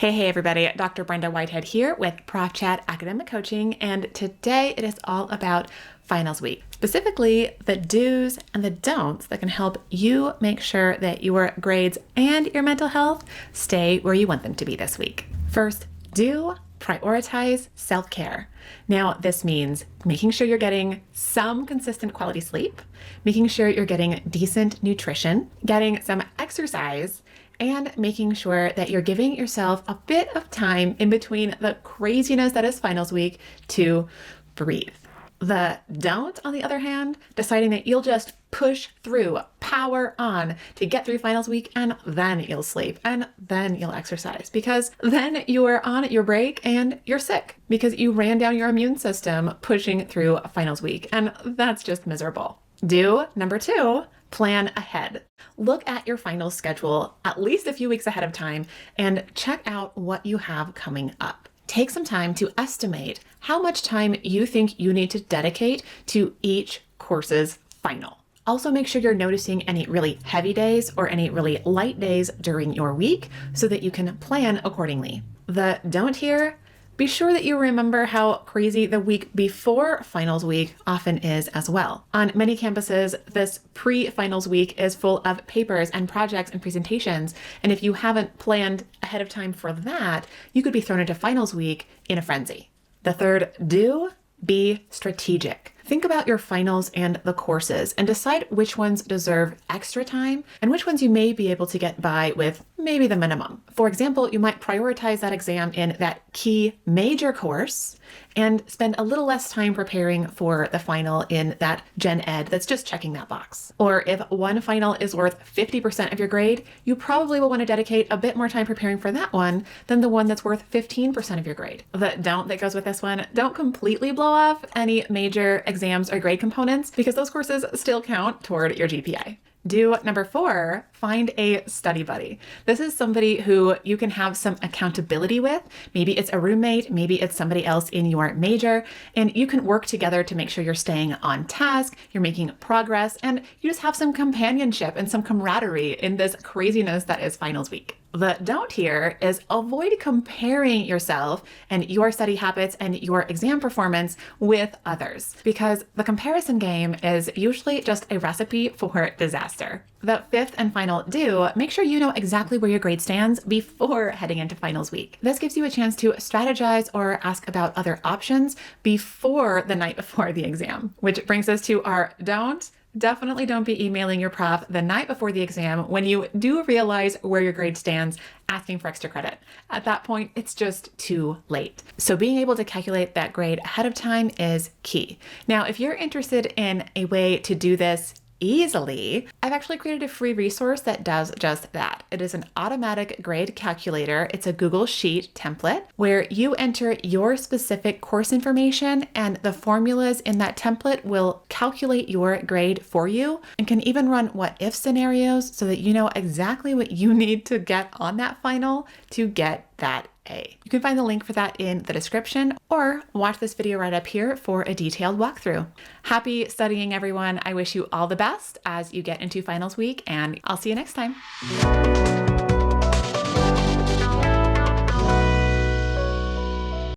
Hey everybody, Dr. Brenda Whitehead here with Prof Chat Academic Coaching, and today it is all about finals week. Specifically, the do's and the don'ts that can help you make sure that your grades and your mental health stay where you want them to be this week. First, do prioritize self-care. Now, this means making sure you're getting some consistent quality sleep, making sure you're getting decent nutrition, getting some exercise, and making sure that you're giving yourself a bit of time in between the craziness that is finals week to breathe. The don't, on the other hand, deciding that you'll just push through, power on to get through finals week, and then you'll sleep, and then you'll exercise, because then you're on your break and you're sick because you ran down your immune system pushing through finals week, and that's just miserable. Do number 2, plan ahead. Look at your final schedule at least a few weeks ahead of time and check out what you have coming up. Take some time to estimate how much time you think you need to dedicate to each course's final. Also, make sure you're noticing any really heavy days or any really light days during your week so that you can plan accordingly. The don't here, be sure that you remember how crazy the week before finals week often is as well. On many campuses, this pre-finals week is full of papers and projects and presentations, and if you haven't planned ahead of time for that, you could be thrown into finals week in a frenzy. The third do, be strategic. Think about your finals and the courses and decide which ones deserve extra time and which ones you may be able to get by with maybe the minimum. For example, you might prioritize that exam in that key major course and spend a little less time preparing for the final in that gen ed that's just checking that box. Or if one final is worth 50% of your grade, you probably will want to dedicate a bit more time preparing for that one than the one that's worth 15% of your grade. The don't that goes with this one, don't completely blow off any major exams or grade components because those courses still count toward your GPA. Do number 4, find a study buddy. This is somebody who you can have some accountability with. Maybe it's a roommate, maybe it's somebody else in your major, and you can work together to make sure you're staying on task, you're making progress, and you just have some companionship and some camaraderie in this craziness that is finals week. The don't here is avoid comparing yourself and your study habits and your exam performance with others, because the comparison game is usually just a recipe for disaster. The 5th and final do, make sure you know exactly where your grade stands before heading into finals week. This gives you a chance to strategize or ask about other options before the night before the exam, which brings us to our don't. Definitely don't be emailing your prof the night before the exam when you do realize where your grade stands, asking for extra credit. At that point, it's just too late. So being able to calculate that grade ahead of time is key. Now, if you're interested in a way to do this easily, I've actually created a free resource that does just that. It is an automatic grade calculator. It's a Google Sheet template where you enter your specific course information and the formulas in that template will calculate your grade for you and can even run what if scenarios so that you know exactly what you need to get on that final to get that A. You can find the link for that in the description or watch this video right up here for a detailed walkthrough. Happy studying, everyone. I wish you all the best as you get into finals week, and I'll see you next time.